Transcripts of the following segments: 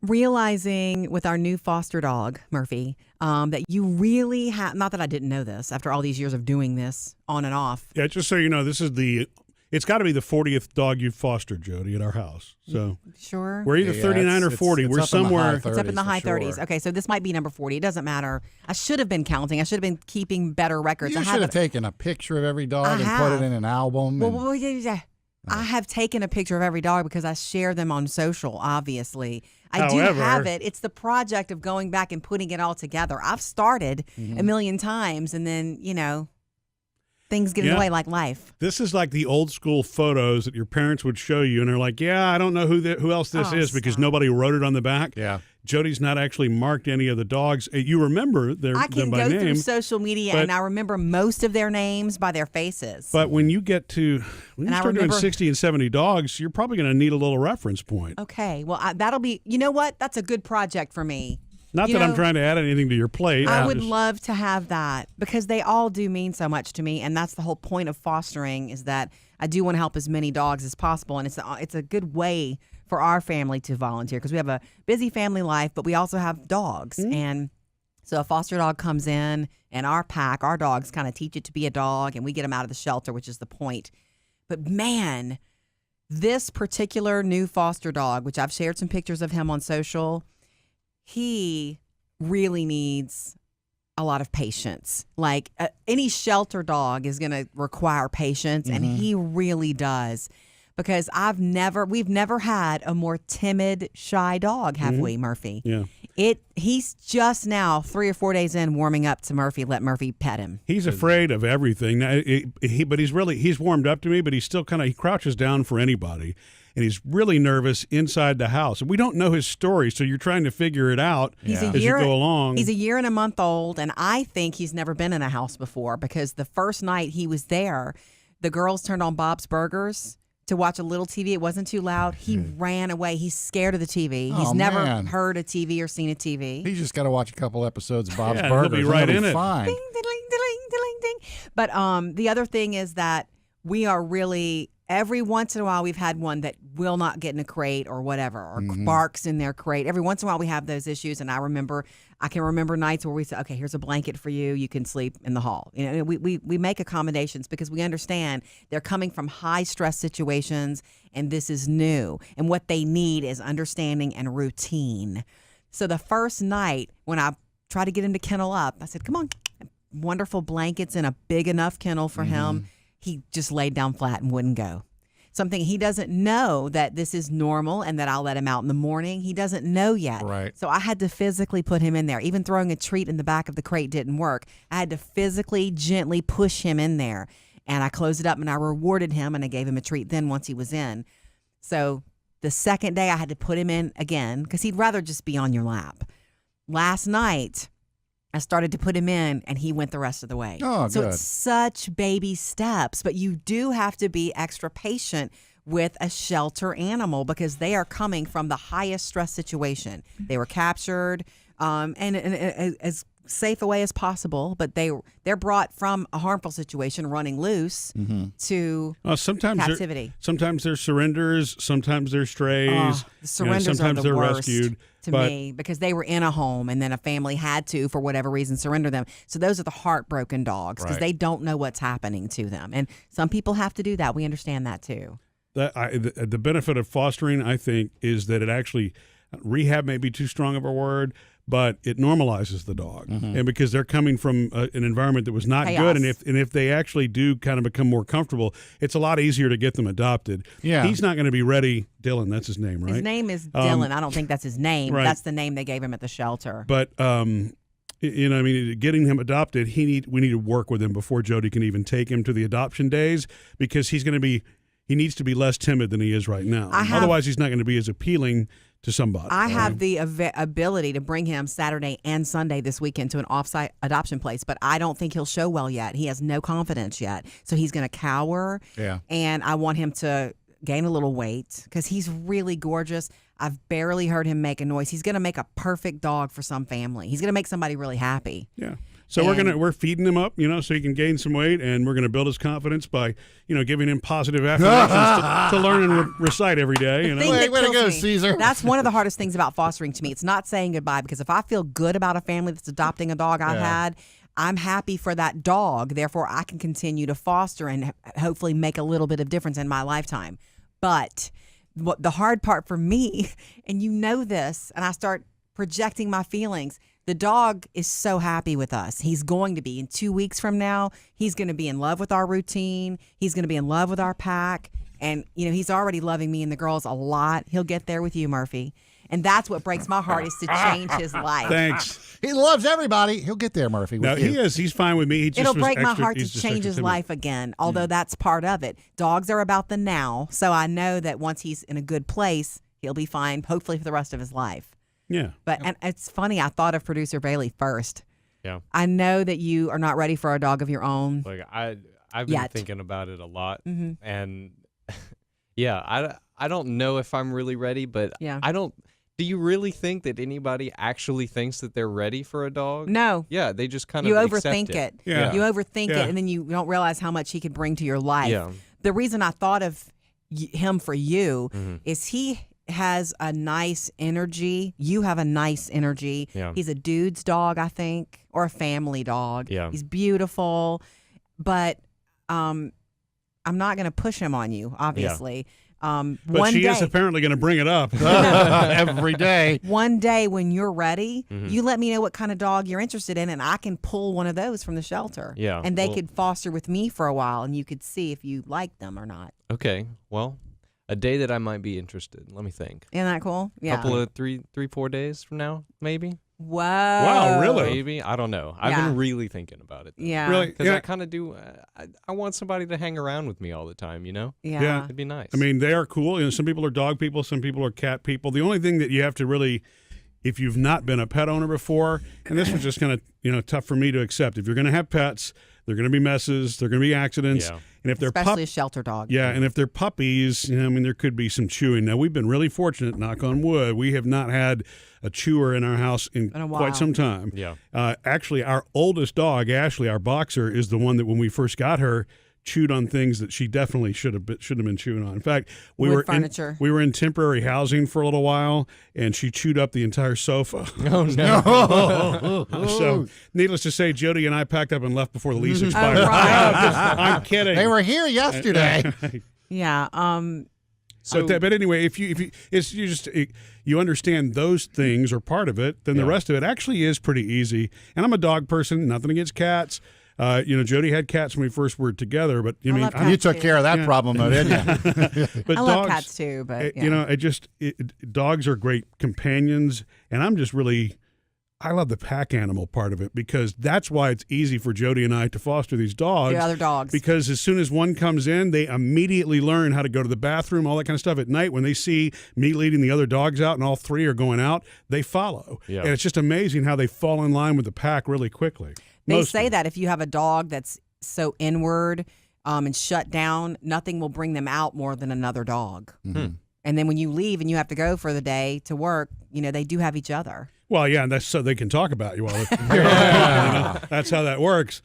Realizing with our new foster dog, Murphy, that you really have, not that I didn't know this after all these years of doing this on and off. Yeah, just so you know, it's got to be the 40th dog you've fostered, Jody, at our house. So sure. We're either 39 or 40. We're somewhere. It's up in the high 30s. Okay, so this might be number 40. It doesn't matter. I should have been counting. I should have been keeping better records. You should have taken a picture of every dog and put it in an album. Well, yeah. I have taken a picture of every dog because I share them on social, obviously. I do have it. It's the project of going back and putting it all together. I've started a million times, and then, things get in the way like life. This is like the old school photos that your parents would show you, and they're like, yeah, I don't know who else this is because nobody wrote it on the back. Yeah. Jody's not actually marked any of the dogs. You remember them by name. I can go through social media, and I remember most of their names by their faces. But when you start doing 60 and 70 dogs, you're probably going to need a little reference point. Okay. Well, that'll be, you know what? That's a good project for me. Not that I'm trying to add anything to your plate. I would love to have that because they all do mean so much to me, and that's the whole point of fostering is that I do want to help as many dogs as possible, and it's a good way for our family to volunteer because we have a busy family life, but we also have dogs, and so a foster dog comes in, and our dogs kind of teach it to be a dog, and we get them out of the shelter, which is the point. But man, this particular new foster dog, which I've shared some pictures of him on social, he really needs a lot of patience. Like any shelter dog is going to require patience, and he really does. Because we've never had a more timid, shy dog, have we, Murphy? Yeah. He's just now 3 or 4 days in warming up to Murphy. Let Murphy pet him. He's afraid of everything. Now, but he's warmed up to me, but he's still he crouches down for anybody. And he's really nervous inside the house. And we don't know his story, so you're trying to figure it out as you go along. He's a year and a month old, and I think he's never been in a house before because the first night he was there, the girls turned on Bob's Burgers to watch a little TV. It wasn't too loud. He ran away. He's scared of the TV. He's never heard a TV or seen a TV. He's just got to watch a couple episodes of Bob's Burgers. He'll be right in it. Fine. Ding, ding, ding, ding, ding. But the other thing is that we are really, every once in a while, we've had one that will not get in a crate or whatever, or barks in their crate. Every once in a while, we have those issues. And I can remember nights where we say, okay, here's a blanket for you. You can sleep in the hall. We make accommodations because we understand they're coming from high stress situations, and this is new. And what they need is understanding and routine. So the first night when I tried to get him to kennel up, I said, come on, wonderful blankets in a big enough kennel for him. He just laid down flat and wouldn't go. Something he doesn't know that this is normal and that I'll let him out in the morning. He doesn't know yet. Right. So I had to physically put him in there. Even throwing a treat in the back of the crate didn't work. I had to physically, gently push him in there. And I closed it up and I rewarded him and I gave him a treat then once he was in. So the second day I had to put him in again because he'd rather just be on your lap. Last night, I started to put him in, and he went the rest of the way. Oh, so good. it's such baby steps, but you do have to be extra patient with a shelter animal because they are coming from the highest stress situation. They were captured, and as safe a way as possible, but they're brought from a harmful situation, running loose, to captivity. Sometimes they're surrenders, sometimes they're strays. The surrenders sometimes are the they're worst rescued. to me because they were in a home and then a family had to, for whatever reason, surrender them. So those are the heartbroken dogs because they don't know what's happening to them. And some people have to do that. We understand that too. The benefit of fostering, I think, is that it actually, rehab may be too strong of a word, but it normalizes the dog. And because they're coming from an environment that was not good, and if they actually do kind of become more comfortable, it's a lot easier to get them adopted. Yeah. He's not going to be ready. Dylan, that's his name, right? His name is Dylan. I don't think that's his name. Right. That's the name they gave him at the shelter. But getting him adopted, we need to work with him before Jodi can even take him to the adoption days because he needs to be less timid than he is right now. Otherwise, he's not going to be as appealing to somebody. I have the ability to bring him Saturday and Sunday this weekend to an off-site adoption place, but I don't think he'll show well yet. He has no confidence yet. So he's going to cower. Yeah. And I want him to gain a little weight because he's really gorgeous. I've barely heard him make a noise. He's going to make a perfect dog for some family. He's going to make somebody really happy. Yeah. So we're feeding him up, so he can gain some weight, and we're gonna build his confidence by, giving him positive affirmations to learn and recite every day. Way to go, Caesar. That's one of the hardest things about fostering to me. It's not saying goodbye, because if I feel good about a family that's adopting a dog I've had, I'm happy for that dog. Therefore, I can continue to foster and hopefully make a little bit of difference in my lifetime. But what the hard part for me, and you know this, and I start projecting my feelings. The dog is so happy with us. He's going to be. In 2 weeks from now, he's going to be in love with our routine. He's going to be in love with our pack. And, he's already loving me and the girls a lot. He'll get there with you, Murphy. And that's what breaks my heart, is to change his life. Thanks. He loves everybody. He'll get there, Murphy. No, he is. He's fine with me. It'll break my heart to change his life again, although that's part of it. Dogs are about the now. So I know that once he's in a good place, he'll be fine, hopefully for the rest of his life. Yeah. And it's funny, I thought of producer Bailey first. Yeah. I know that you are not ready for a dog of your own. Like I've been thinking about it a lot. Mm-hmm. And I don't know if I'm really ready, but do you really think that anybody actually thinks that they're ready for a dog? No. Yeah, they just kind of accept overthink it. Yeah. You overthink it, and then you don't realize how much he could bring to your life. Yeah. The reason I thought of him for you is he has a nice energy. You have a nice energy. Yeah. He's a dude's dog, I think, or a family dog. Yeah. He's beautiful, but I'm not going to push him on you, obviously. But she is apparently going to bring it up every day. One day when you're ready, you let me know what kind of dog you're interested in, and I can pull one of those from the shelter. Yeah. And they could foster with me for a while, and you could see if you like them or not. Okay. Well, a day that I might be interested. Let me think. Isn't that cool? Yeah. Couple of 3-4 days from now, maybe. Whoa. Wow, really? Maybe. I don't know. I've been really thinking about it. Though. Yeah. Really? Because I kind of do. I want somebody to hang around with me all the time, Yeah. It'd be nice. I mean, they are cool. Some people are dog people. Some people are cat people. The only thing that you have to really, if you've not been a pet owner before, and this was just kind of tough for me to accept. If you're going to have pets, they're going to be messes. They're going to be accidents. Yeah. And if they're especially a shelter dog. Yeah, and if they're puppies, there could be some chewing. Now, we've been really fortunate, knock on wood. We have not had a chewer in our house in quite some time. Yeah. Actually, our oldest dog, Ashley, our boxer, is the one that when we first got her, chewed on things that she definitely should have been chewing on. In fact, we were in temporary housing for a little while, and she chewed up the entire sofa. Oh no! So, needless to say, Jodi and I packed up and left before the lease expired. Right. I'm kidding. They were here yesterday. Yeah. But anyway, if you understand those things are part of it, then the rest of it actually is pretty easy. And I'm a dog person. Nothing against cats. Jodi had cats when we first were together, but you took care of that problem, though, didn't you? But I love cats too, but dogs are great companions, and I love the pack animal part of it, because that's why it's easy for Jodi and I to foster these dogs. The other dogs. Because as soon as one comes in, they immediately learn how to go to the bathroom, all that kind of stuff. At night, when they see me leading the other dogs out and all three are going out, they follow. Yeah. And it's just amazing how they fall in line with the pack really quickly. They say that if you have a dog that's so inward and shut down, nothing will bring them out more than another dog. Mm-hmm. And then when you leave and you have to go for the day to work, they do have each other. Well, yeah, and that's so they can talk about you while that's how that works.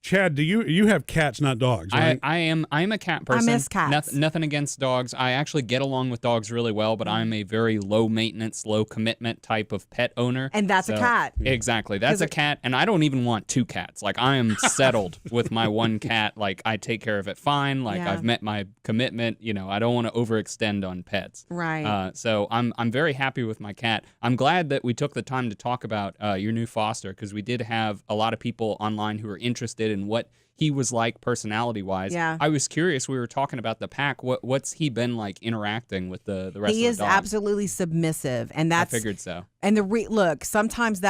Chad, do you have cats, not dogs, right? I'm a cat person. I miss cats. Nothing against dogs. I actually get along with dogs really well, but I'm a very low maintenance, low commitment type of pet owner. And that's a cat. Exactly. That's a cat, and I don't even want two cats. Like, I am settled with my one cat. Like, I take care of it fine. Like, I've met my commitment. I don't want to overextend on pets. Right. So I'm very happy with my cat. I'm glad that we took the time to talk about your new foster, because we did have a lot of people online who were interested in what he was like personality-wise. Yeah. I was curious. We were talking about the pack. What's he been like interacting with the rest of the dogs? He is absolutely submissive, and that's. I figured so. And look, sometimes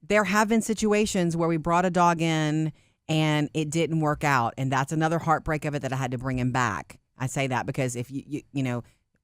there have been situations where we brought a dog in and it didn't work out, and that's another heartbreak of it, that I had to bring him back. I say that because if you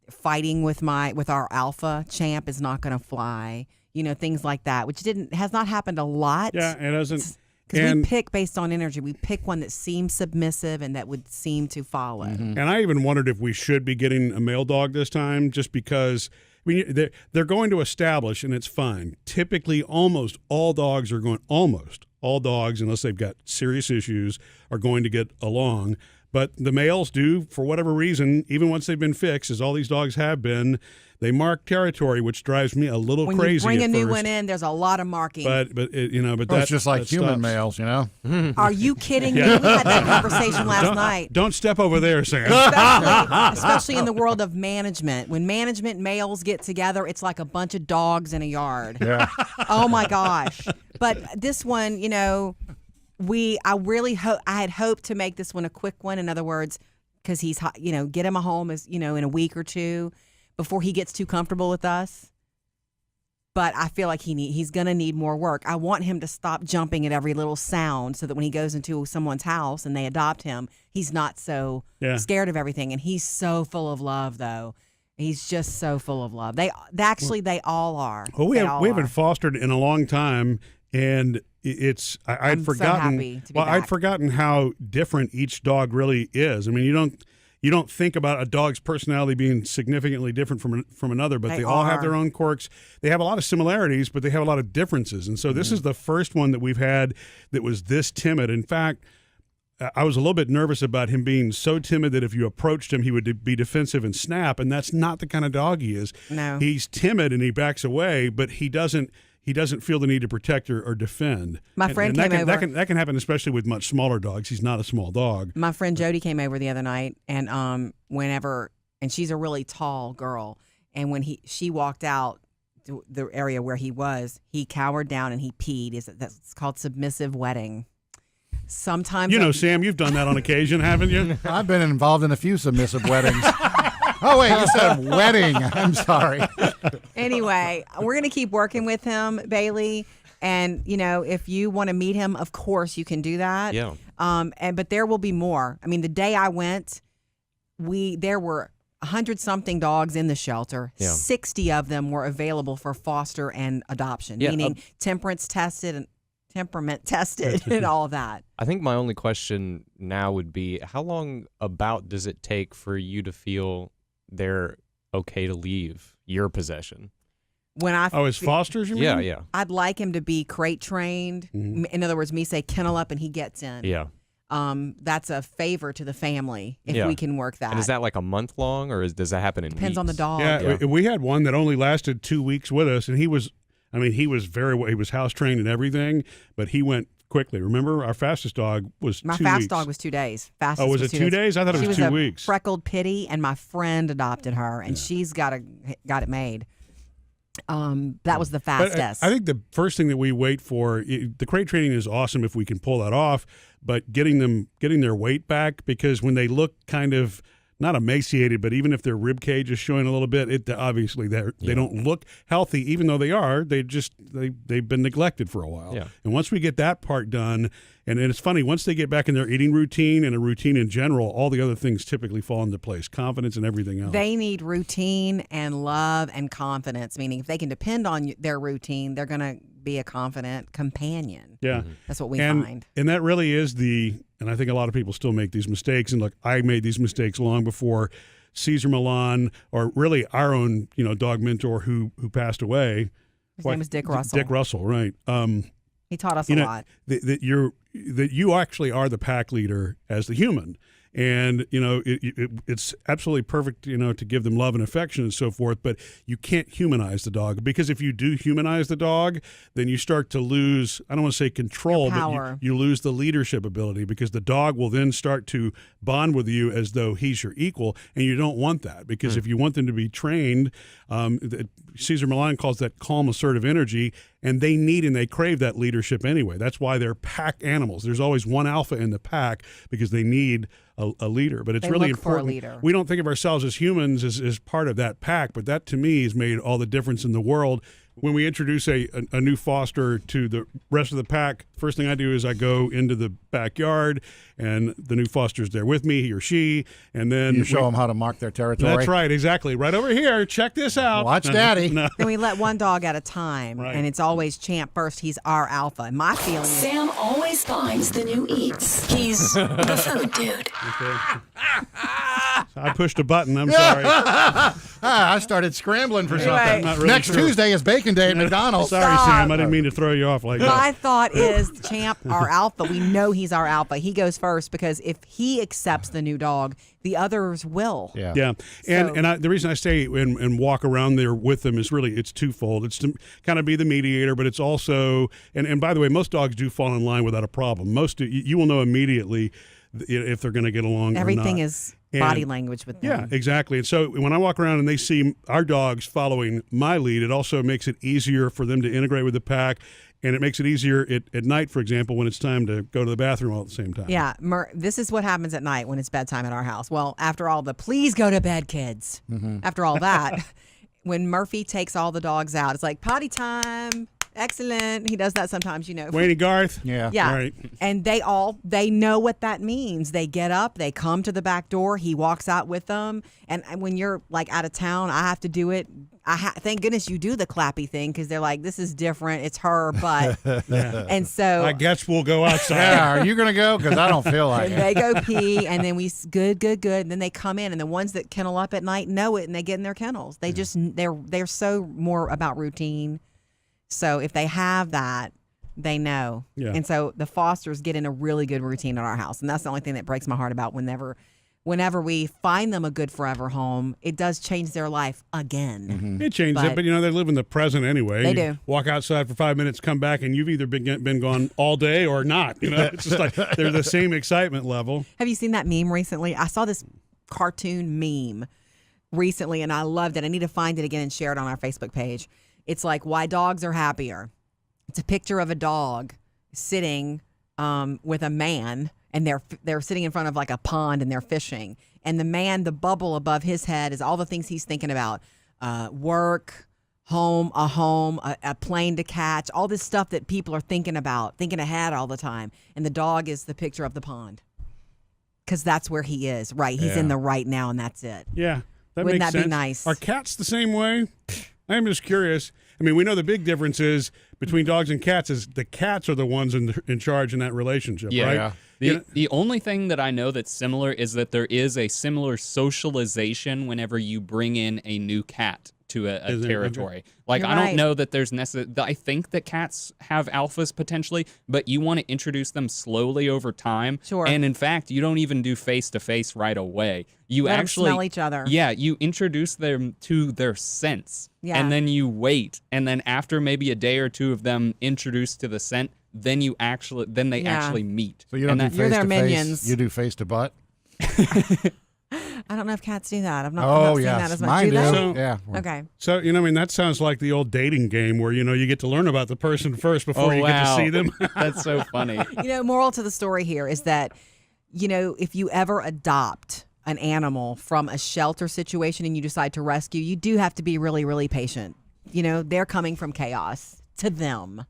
fighting with our alpha champ is not going to fly. Things like that, which has not happened a lot. Yeah, it doesn't. Because we pick based on energy. We pick one that seems submissive and that would seem to follow. Mm-hmm. And I even wondered if we should be getting a male dog this time, just because I mean, they're going to establish, and it's fine. Typically, almost all dogs, unless they've got serious issues, are going to get along. But the males do, for whatever reason, even once they've been fixed, as all these dogs have been, they mark territory, which drives me a little crazy. When you bring a new one in, there's a lot of marking. But it's just like human males, you know. Are you kidding me? We had that conversation last night. Don't step over there, Sam. Especially in the world of management. When management males get together, it's like a bunch of dogs in a yard. Yeah. Oh my gosh! But this one, I had hoped to make this one a quick one. In other words, because he's, get him a home in a week or two before he gets too comfortable with us. But I feel like he's going to need more work. I want him to stop jumping at every little sound so that when he goes into someone's house and they adopt him, he's not so scared of everything. And he's so full of love, though. He's just so full of love. They all are. Well, we haven't fostered in a long time, and I'd forgotten. So happy to be back. I'd forgotten how different each dog really is. I mean, you don't think about a dog's personality being significantly different from another, but they all have their own quirks. They have a lot of similarities, but they have a lot of differences. And so this is the first one that we've had that was this timid. In fact, I was a little bit nervous about him being so timid that if you approached him, he would be defensive and snap. And that's not the kind of dog he is. No. He's timid and he backs away, but he doesn't feel the need to protect or defend. My friend came over. That can happen especially with much smaller dogs. He's not a small dog. My friend Jodi came over the other night, and and she's a really tall girl, and when she walked out to the area where he was, he cowered down and he peed. That's called submissive wetting. Sometimes Sam, you've done that on occasion, haven't you? I've been involved in a few submissive weddings. Oh, wait, you said wedding. I'm sorry. Anyway, we're going to keep working with him, Bailey. And, if you want to meet him, of course you can do that. Yeah. But there will be more. I mean, the day I went, there were 100-something dogs in the shelter. Yeah. 60 of them were available for foster and adoption, meaning temperament tested and all of that. I think my only question now would be, how long about does it take for you to feel they're okay to leave your possession? As fosters, you mean? Yeah. I'd like him to be crate trained. Mm-hmm. In other words, me say kennel up and he gets in. Yeah. That's a favor to the family if we can work that. And is that like a month long, or does that happen in Depends weeks? on the dog. Yeah, we had one that only lasted 2 weeks with us, and he was house trained and everything, but he went quickly. Remember, our fastest dog was 2 weeks. My fast dog was 2 days. Fastest was it 2 days? I thought it was 2 weeks. She was a freckled pitty, and my friend adopted her, and she's got it made. That was the fastest. But I think the first thing that we wait for, the crate training is awesome if we can pull that off, but getting their weight back, because when they look kind of not emaciated, but even if their rib cage is showing a little bit, obviously they don't look healthy, even though they are. They've been neglected for a while. Yeah. And once we get that part done, and it's funny, once they get back in their eating routine and a routine in general, all the other things typically fall into place, confidence and everything else. They need routine and love and confidence, meaning if they can depend on their routine, they're going to be a confident companion. Yeah. Mm-hmm. That's what we find. And that really is and I think a lot of people still make these mistakes. And look, I made these mistakes long before Cesar Milan, or really our own, dog mentor who passed away. His name was Dick Russell. Dick Russell, right. He taught us a lot. That you actually are the pack leader as the human. And, it's absolutely perfect, to give them love and affection and so forth, but you can't humanize the dog, because if you do humanize the dog, then you start to lose, I don't want to say control, but you lose the leadership ability, because the dog will then start to bond with you as though he's your equal, and you don't want that, because if you want them to be trained, Cesar Milan calls that calm, assertive energy, and they need and they crave that leadership anyway. That's why they're pack animals. There's always one alpha in the pack, because they need a leader. But it's really important. We don't think of ourselves as humans as part of that pack, but that to me has made all the difference in the world. When we introduce a new foster to the rest of the pack, first thing I do is I go into the backyard, and the new foster's there with me, he or she, and then you show them how to mark their territory. That's right, exactly. Right over here. Check this out. Watch Daddy. No. And we let one dog at a time, and it's always Champ first. He's our alpha. And my feeling is Sam always finds the new eats. He's the food dude. Okay. I pushed a button. I'm sorry. I started scrambling for something. Right. Not really Next sure. Tuesday is Bacon Day at McDonald's. Sorry, Stop. Sam. I didn't mean to throw you off like that. My thought is Champ, our alpha. We know he's our alpha. He goes first because if he accepts the new dog, the others will. Yeah. And the reason I stay and walk around there with them is really it's twofold. It's to kind of be the mediator, but it's also and by the way, most dogs do fall in line without a problem. You will know immediately if they're going to get along. Everything or not. is body language with them. Yeah, exactly. And so when I walk around and they see our dogs following my lead, it also makes it easier for them to integrate with the pack. And it makes it easier at night, for example, when it's time to go to the bathroom all at the same time. Yeah, this is what happens at night when it's bedtime at our house. Well, after all the please go to bed, kids. After all that, when Murphy takes all the dogs out, it's like potty time. Excellent. He does that sometimes, Wayne Garth? Yeah. Yeah. Right. And they know what that means. They get up, they come to the back door, he walks out with them. And when you're like out of town, I have to do it. Thank goodness you do the clappy thing because they're like, this is different. It's her, but. And so. I guess we'll go outside. Yeah, are you going to go? Because I don't feel like and it. they go pee, and then good. And then they come in, and the ones that kennel up at night know it, and they get in their kennels. They just, they're so more about routine. So if they have that, they know. Yeah. And so the Fosters get in a really good routine at our house. And that's the only thing that breaks my heart about whenever we find them a good forever home, it does change their life again. It changes it, but they live in the present anyway. They You do. Walk outside for 5 minutes, come back, and you've either been gone all day or not. It's just like they're the same excitement level. Have you seen that meme recently? I saw this cartoon meme recently, and I loved it. I need to find it again and share it on our Facebook page. It's like why dogs are happier. It's a picture of a dog sitting with a man, and they're sitting in front of like a pond and they're fishing. And the man, the bubble above his head is all the things he's thinking about: work, home, a plane to catch, all this stuff that people are thinking about, thinking ahead all the time. And the dog is the picture of the pond because that's where he is. Right, he's in the right now, and that's it. Yeah, Wouldn't makes that be sense. nice? Are cats the same way? I'm just curious. I mean, we know the big difference is between dogs and cats is the cats are the ones in charge in that relationship, right? Yeah. The only thing that I know that's similar is that there is a similar socialization whenever you bring in a new cat to a territory. Like, You're I don't right. know that there's I think that cats have alphas potentially, but you want to introduce them slowly over time. Sure. And in fact, you don't even do face-to-face right away. You Let 'em actually smell each other. Yeah, you introduce them to their scents. Yeah. And then you wait. And then after maybe a day or two of them introduced to the scent, then they actually meet. So you don't do You're their face to minions. face. You do face to butt. I don't know if cats do that. I've not Oh seen yes, that as much. mine do they? So- yeah. Okay. So, that sounds like the old dating game where, you get to learn about the person first before you get to see them. That's so funny. Moral to the story here is that, if you ever adopt an animal from a shelter situation and you decide to rescue, you do have to be really, really patient. They're coming from chaos to them.